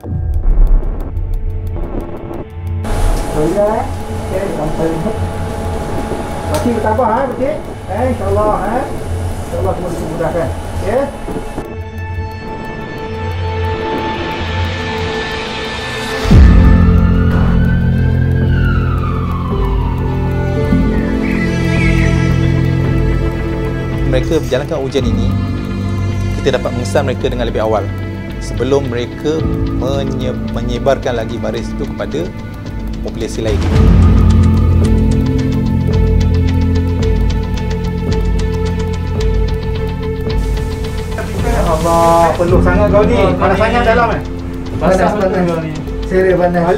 Boleh, okey, sampai ni. Pasti bertambah Pakcik. InsyaAllah InsyaAllah semua dimudahkan. Okey. Mereka berjalankan ujian ini, kita dapat mengesan mereka dengan lebih awal sebelum mereka menyebarkan lagi virus itu kepada populasi lain. Ya Allah, peluh sangat kau ni. Panas sangat dalam Panas ni. Serius panas.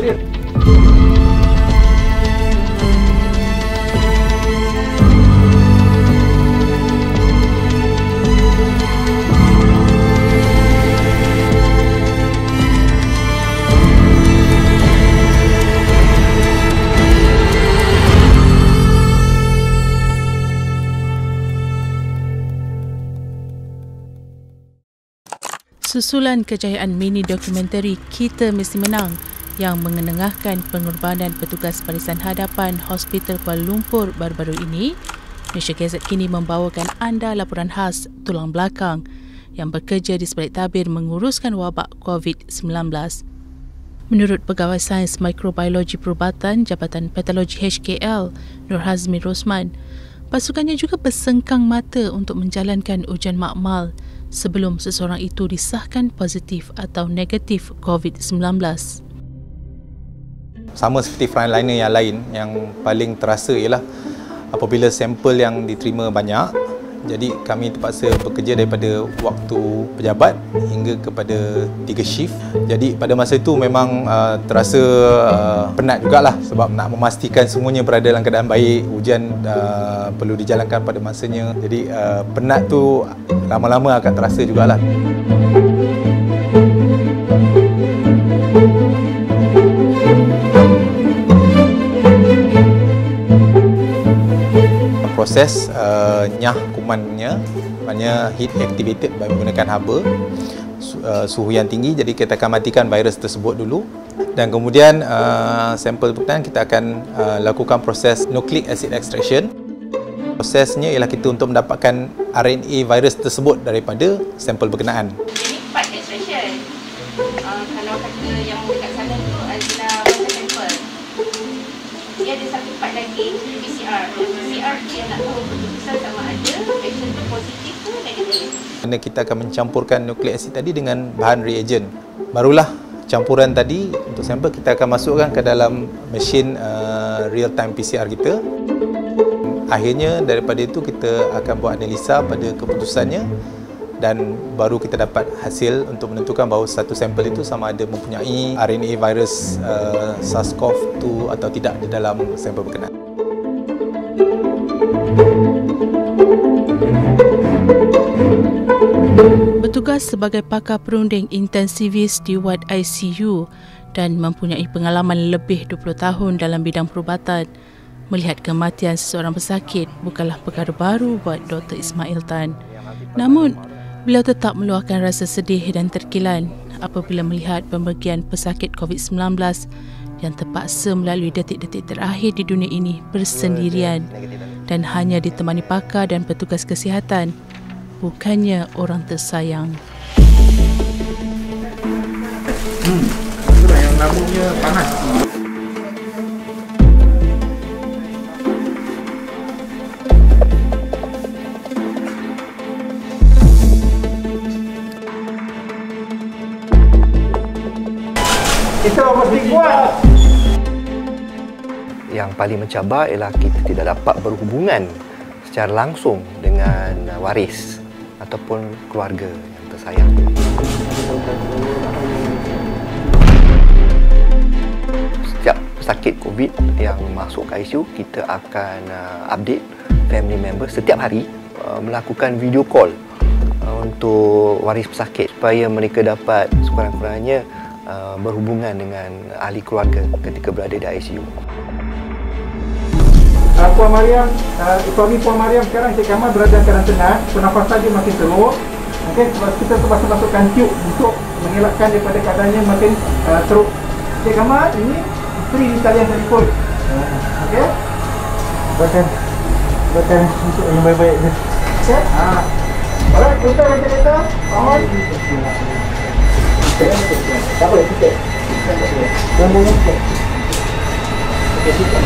Susulan kejayaan mini dokumentari Kita Mesti Menang yang mengenengahkan pengorbanan petugas barisan hadapan Hospital Kuala Lumpur baru-baru ini, Malaysia Gazette kini membawakan anda laporan khas tulang belakang yang bekerja di sebalik tabir menguruskan wabak COVID-19. Menurut Pegawai Sains Mikrobiologi Perubatan Jabatan Patologi HKL, Nur Hazmi Rosman, pasukannya juga bersengkang mata untuk menjalankan ujian makmal sebelum seseorang itu disahkan positif atau negatif COVID-19. Sama seperti frontliner yang lain, yang paling terasa ialah apabila sampel yang diterima banyak, jadi kami terpaksa bekerja daripada waktu pejabat hingga kepada 3 shift. Jadi pada masa itu memang terasa penat jugalah sebab nak memastikan semuanya berada dalam keadaan baik, ujian perlu dijalankan pada masanya. Jadi penat tu lama-lama akan terasa jugalah. Proses nyah kumannya, maknanya heat activated menggunakan haba, suhu yang tinggi, jadi kita akan matikan virus tersebut dulu dan kemudian sampel berkenaan kita akan lakukan proses nucleic acid extraction. Prosesnya ialah kita untuk mendapatkan RNA virus tersebut daripada sampel berkenaan. Ini part extraction. Kalau kata yang dekat sana tu adalah macam sampel. Dia ada satu part lagi, PCR. PCR tu yang nak tahu keputusan sama ada patient tu positif ke negatif. Kerana kita akan mencampurkan nucleic acid tadi dengan bahan reagent. Barulah campuran tadi untuk sampel kita akan masukkan ke dalam mesin real time PCR kita. Akhirnya daripada itu kita akan buat analisa pada keputusannya dan baru kita dapat hasil untuk menentukan bahawa satu sampel itu sama ada mempunyai RNA virus SARS-CoV-2 atau tidak di dalam sampel berkenaan. Bertugas sebagai pakar perunding intensivis di wad ICU dan mempunyai pengalaman lebih 20 tahun dalam bidang perubatan, melihat kematian seseorang pesakit bukanlah perkara baru buat Dr. Ismail Tan. Namun, beliau tetap meluahkan rasa sedih dan terkilan apabila melihat pembagian pesakit COVID-19 yang terpaksa melalui detik-detik terakhir di dunia ini bersendirian dan hanya ditemani pakar dan petugas kesihatan, bukannya orang tersayang. Itulah yang namanya panas. Kita mesti kuat. Yang paling mencabar ialah kita tidak dapat berhubungan secara langsung dengan waris ataupun keluarga yang tersayang. Setiap pesakit COVID yang masuk ke ICU, kita akan update family member setiap hari, melakukan video call untuk waris pesakit supaya mereka dapat sekurang-kurangnya berhubungan dengan ahli keluarga ketika berada di ICU. Puan Mariam, suami Puan Mariam sekarang Cik Kamal berada dalam keadaan tenang, pernafasan dia makin teruk. Okey, kita terpaksa masukkan tube untuk mengelakkan daripada keadaannya makin teruk. Okey, Kamal, ini free di talian telefon. Okey? Bukan untuk yang baik-baik ni. Okey? Alright, kita kereta. Kamal. Tak boleh tiket. Nombor tiket. Okey, tiket.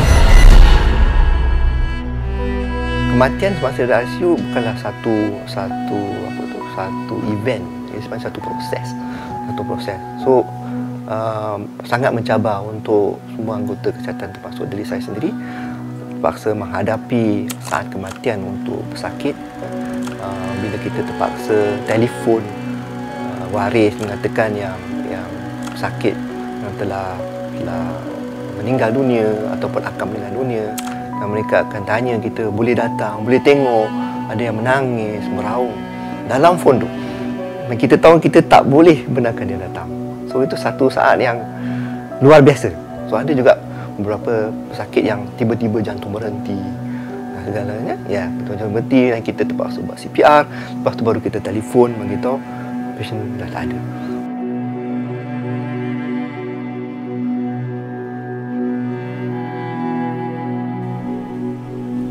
Kematian semasa dalam ICU bukanlah satu event, ia sebenarnya satu proses. So sangat mencabar untuk semua anggota kesihatan, termasuk diri saya sendiri, terpaksa menghadapi saat kematian untuk pesakit. Bila kita terpaksa telefon waris mengatakan yang pesakit yang telah meninggal dunia ataupun akan meninggal dunia, dan mereka akan tanya kita boleh datang, boleh tengok. Ada yang menangis, meraung dalam phone tu. Dan kita tahu kita tak boleh benarkan dia datang. So itu satu saat yang luar biasa. So ada juga beberapa pesakit yang tiba-tiba jantung berhenti, segalanya. Ya, jantung berhenti dan kita terpaksa buat CPR. Lepas tu baru kita telefon beritahu pasien dah tak ada.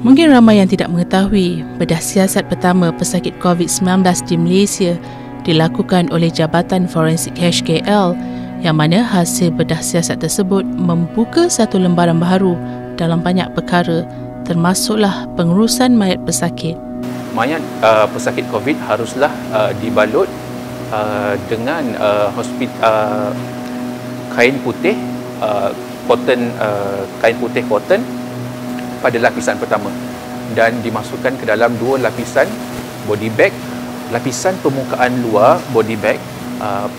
Mungkin ramai yang tidak mengetahui bedah siasat pertama pesakit COVID-19 di Malaysia dilakukan oleh Jabatan Forensik HKL, yang mana hasil bedah siasat tersebut membuka satu lembaran baru dalam banyak perkara, termasuklah pengurusan mayat pesakit. Mayat pesakit COVID haruslah dibalut dengan kain putih cotton pada lapisan pertama, dan dimasukkan ke dalam 2 lapisan body bag. Lapisan permukaan luar body bag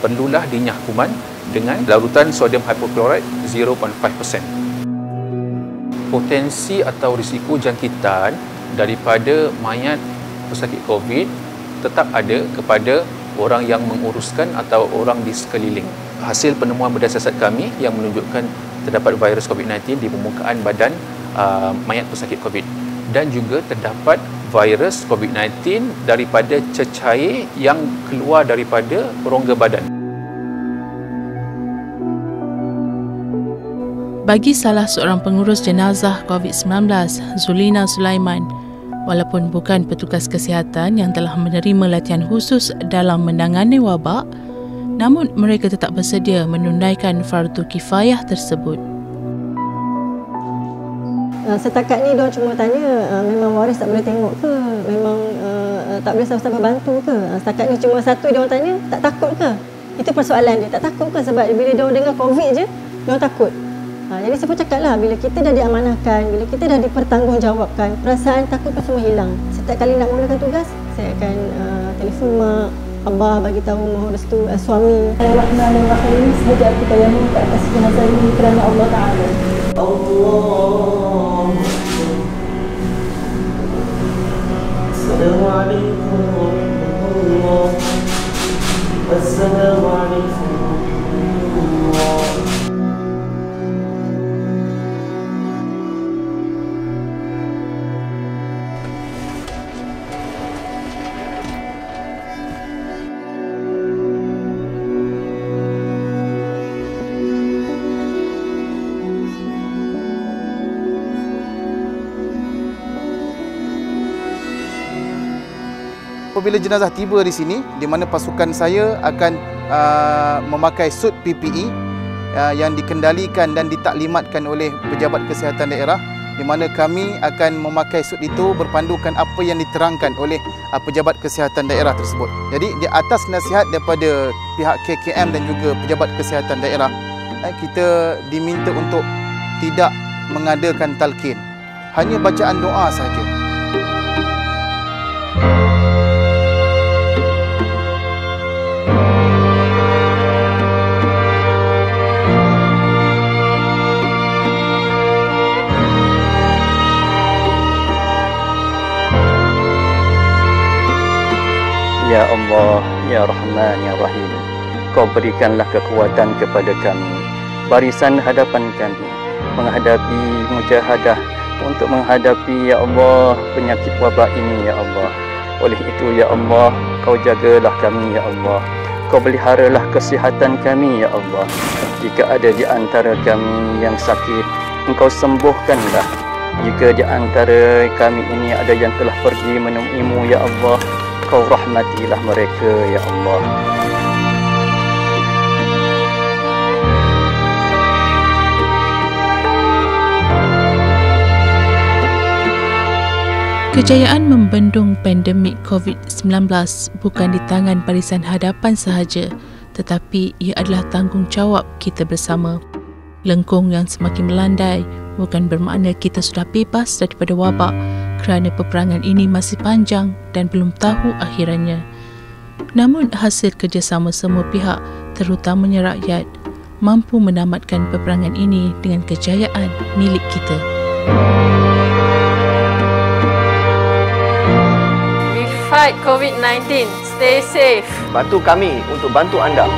perlulah dinyah kuman dengan larutan sodium hypochlorite 0.5%. Potensi atau risiko jangkitan daripada mayat pesakit COVID tetap ada kepada orang yang menguruskan atau orang di sekeliling. Hasil penemuan bedah siasat kami yang menunjukkan terdapat virus COVID-19 di permukaan badan mayat pesakit COVID, dan juga terdapat virus COVID-19 daripada cecair yang keluar daripada rongga badan. Bagi salah seorang pengurus jenazah COVID-19, Zulina Sulaiman, walaupun bukan petugas kesihatan yang telah menerima latihan khusus dalam menangani wabak, namun mereka tetap bersedia menunaikan fardu kifayah tersebut. Setakat ni diorang cuma tanya memang waris tak boleh tengok ke, memang tak boleh sama-sama bantu ke. Setakat ni cuma satu diorang tanya, tak takut ke? Itu persoalan dia, tak takut ke? Sebab bila diorang dengar COVID je, diorang takut. Jadi saya pun cakap lah, bila kita dah diamanahkan, bila kita dah dipertanggungjawabkan, perasaan takut tu semua hilang. Setiap kali nak mulakan tugas, saya akan telefon mak, abah bagi tahu mohon restu suami. Bismillahirrahmanirrahim. Sahaja aku tayamum ke atas jenazah ini kerana Allah Ta'ala. Allah. Assalamualaikum warahmatullahi wabarakatuh. Assalamualaikum warahmatullahi wabarakatuh. Apabila jenazah tiba di sini, di mana pasukan saya akan memakai suit PPE yang dikendalikan dan ditaklimatkan oleh pejabat kesihatan daerah, di mana kami akan memakai suit itu berpandukan apa yang diterangkan oleh pejabat kesihatan daerah tersebut. Jadi di atas nasihat daripada pihak KKM dan juga pejabat kesihatan daerah, kita diminta untuk tidak mengadakan talqin, hanya bacaan doa sahaja. Ya Allah, Ya Rahman, Ya Rahim, Kau berikanlah kekuatan kepada kami, barisan hadapan kami, menghadapi mujahadah untuk menghadapi, Ya Allah, penyakit wabak ini, Ya Allah. Oleh itu, Ya Allah, Kau jagalah kami, Ya Allah. Kau peliharalah kesihatan kami, ya Allah. Jika ada di antara kami yang sakit, Engkau sembuhkanlah. Jika di antara kami ini ada yang telah pergi menemuimu, ya Allah, Kau rahmatilah mereka, ya Allah. Kejayaan membendung pandemik COVID-19 bukan di tangan Barisan Hadapan sahaja, tetapi ia adalah tanggungjawab kita bersama. Lengkung yang semakin melandai bukan bermakna kita sudah bebas daripada wabak, kerana peperangan ini masih panjang dan belum tahu akhirannya. Namun hasil kerjasama semua pihak, terutamanya rakyat, mampu menamatkan peperangan ini dengan kejayaan milik kita. Fight COVID-19. Stay safe. Bantu kami untuk bantu anda.